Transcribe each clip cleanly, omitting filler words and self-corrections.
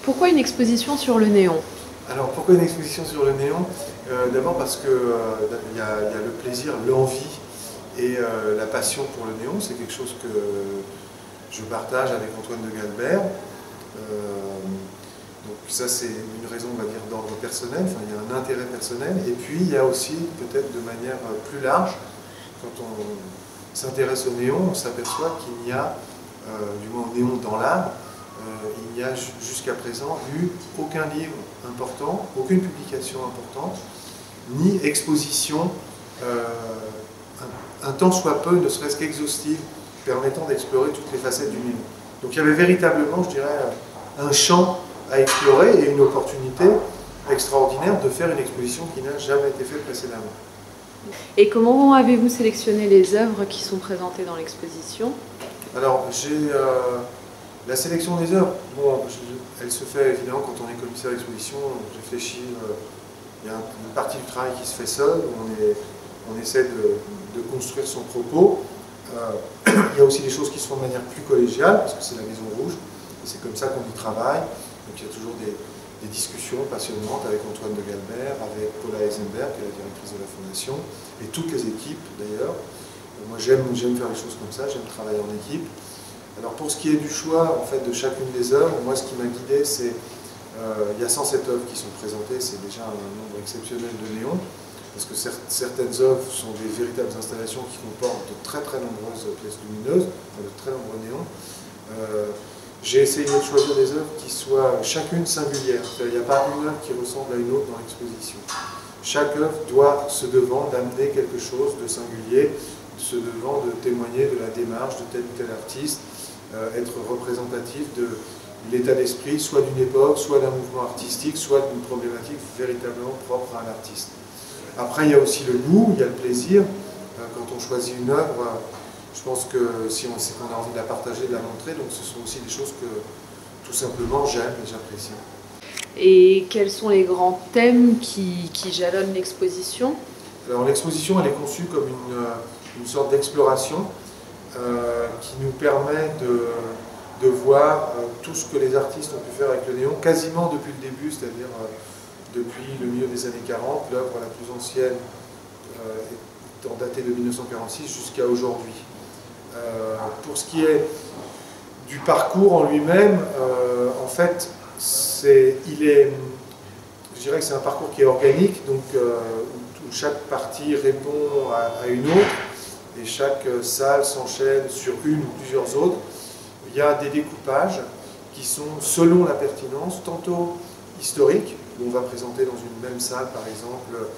Pourquoi une exposition sur le néon? Alors pourquoi une exposition sur le néon? D'abord parce que y a le plaisir, l'envie et la passion pour le néon. C'est quelque chose que je partage avec Antoine de Galbert. Donc ça c'est une raison, on va dire, d'ordre personnel, enfin, il y a un intérêt personnel. Et puis il y a aussi, peut-être de manière plus large, quand on s'intéresse au néon, on s'aperçoit qu'il n'y a, du moins au néon dans l'art, il n'y a jusqu'à présent eu aucun livre important, aucune publication importante, ni exposition, un tant soit peu, ne serait-ce qu'exhaustive, permettant d'explorer toutes les facettes du néon. Donc il y avait véritablement, je dirais, un champ à explorer et une opportunité extraordinaire de faire une exposition qui n'a jamais été faite précédemment. Et comment avez-vous sélectionné les œuvres qui sont présentées dans l'exposition? Alors, la sélection des œuvres, bon, elle se fait évidemment quand on est commissaire d'exposition, on réfléchit, il y a une partie du travail qui se fait seul, où on essaie de construire son propos. Il y a aussi des choses qui se font de manière plus collégiale, parce que c'est la Maison Rouge, et c'est comme ça qu'on y travaille. Donc il y a toujours des discussions passionnantes avec Antoine de Galbert, avec Paula Eisenberg, qui est la directrice de la Fondation, et toutes les équipes d'ailleurs. Moi j'aime faire les choses comme ça, j'aime travailler en équipe. Alors pour ce qui est du choix en fait, de chacune des œuvres, moi ce qui m'a guidé c'est, il y a 107 œuvres qui sont présentées, c'est déjà un nombre exceptionnel de néons, parce que certaines œuvres sont des véritables installations qui comportent de très nombreuses pièces lumineuses, de très nombreux néons. J'ai essayé de choisir des œuvres qui soient chacune singulières, il n'y a pas une œuvre qui ressemble à une autre dans l'exposition. Chaque œuvre doit se devant d'amener quelque chose de singulier, se devant de témoigner de la démarche de tel ou tel artiste, être représentatif de l'état d'esprit, soit d'une époque, soit d'un mouvement artistique, soit d'une problématique véritablement propre à un artiste. Après, il y a aussi le goût, il y a le plaisir. Quand on choisit une œuvre, je pense que si on sait qu'on a envie de la partager, de la montrer, donc ce sont aussi des choses que tout simplement j'aime et j'apprécie. Et quels sont les grands thèmes qui jalonnent l'exposition? Alors l'exposition, elle est conçue comme une sorte d'exploration qui nous permet de voir tout ce que les artistes ont pu faire avec le néon, quasiment depuis le début, c'est-à-dire depuis le milieu des années 40, l'œuvre la plus ancienne étant datée de 1946 jusqu'à aujourd'hui. Pour ce qui est du parcours en lui-même, en fait, je dirais que c'est un parcours qui est organique, donc où chaque partie répond à une autre, et chaque salle s'enchaîne sur une ou plusieurs autres. Il y a des découpages qui sont selon la pertinence, tantôt historiques, où on va présenter dans une même salle, par exemple,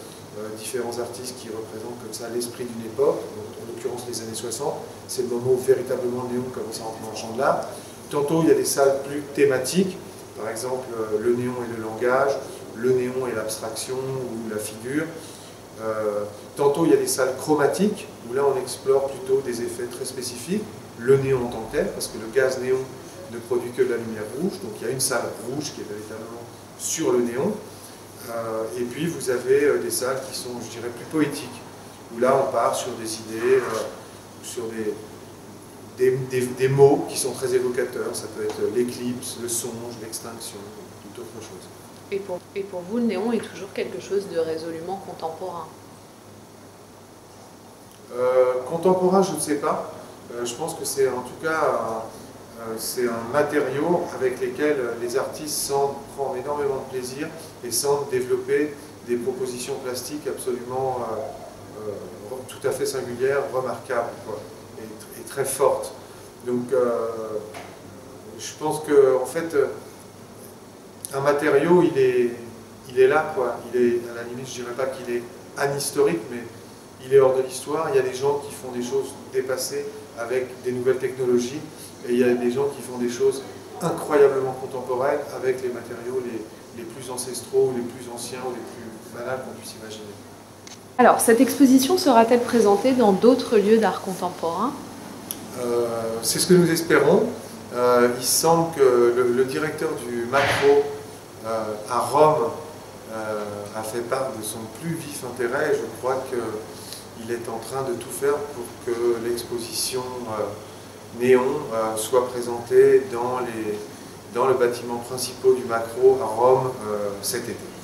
différents artistes qui représentent comme ça l'esprit d'une époque, en l'occurrence les années 60, c'est le moment où véritablement le néon commence à entrer dans le champ de l'art. Tantôt il y a des salles plus thématiques, par exemple le néon et le langage, le néon et l'abstraction ou la figure. Tantôt il y a des salles chromatiques, où là on explore plutôt des effets très spécifiques, le néon en tant que tel, parce que le gaz néon ne produit que de la lumière rouge, donc il y a une salle rouge qui est véritablement sur le néon. Et puis vous avez des salles qui sont, je dirais, plus poétiques, où là on part sur des idées, sur des mots qui sont très évocateurs. Ça peut être l'éclipse, le songe, l'extinction, toute autre chose. Et pour vous, le néon est toujours quelque chose de résolument contemporain? Contemporain, je ne sais pas. Je pense que c'est en tout cas c'est un matériau avec lequel les artistes semblent prendre énormément de plaisir et semblent développer des propositions plastiques absolument tout à fait singulières, remarquables, quoi, et très fortes. Donc je pense que en fait un matériau il est là, quoi. Il est, à la limite, je dirais pas qu'il est anhistorique, mais il est hors de l'histoire. Il y a des gens qui font des choses dépassées avec des nouvelles technologies, et il y a des gens qui font des choses incroyablement contemporaines avec les matériaux les plus ancestraux, les plus anciens ou les plus banals qu'on puisse imaginer. Alors, cette exposition sera-t-elle présentée dans d'autres lieux d'art contemporain? C'est ce que nous espérons. Il semble que le directeur du Macro à Rome a fait part de son plus vif intérêt. Je crois qu'il est en train de tout faire pour que l'exposition néon soit présentée dans dans le bâtiment principal du Macro à Rome cet été.